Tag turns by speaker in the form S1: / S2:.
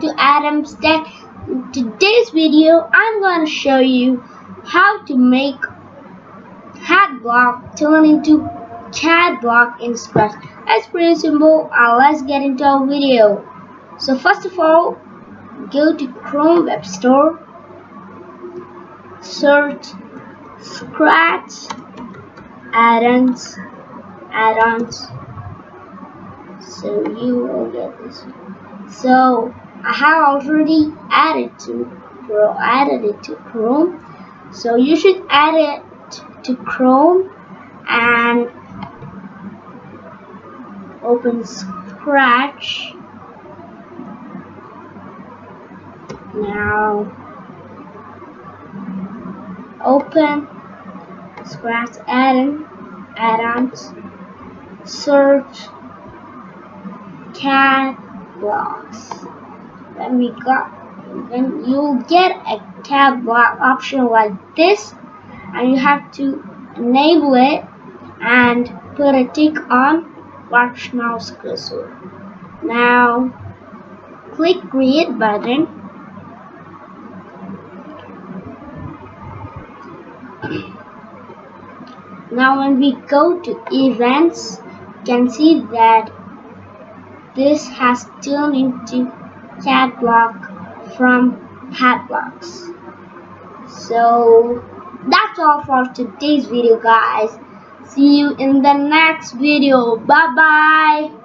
S1: to Adam's Tech. In today's video, I'm going to show you how to make Hatblock turn into Catblock in Scratch. That's pretty simple. Let's get into our video. So first of all, go to Chrome Web Store, search Scratch add-ons. So you will get this. So I have already added it to Chrome. So you should add it to Chrome and open Scratch. Now open Scratch add-ons, search Catblocks. Then you'll get a Catblock option like this, and you have to enable it and put a tick on watch mouse cursor. Now click create button. Now when we go to events, you can see that this has turned into Catblock from Hatblocks. So that's all for today's video, guys. See you in the next video. Bye bye.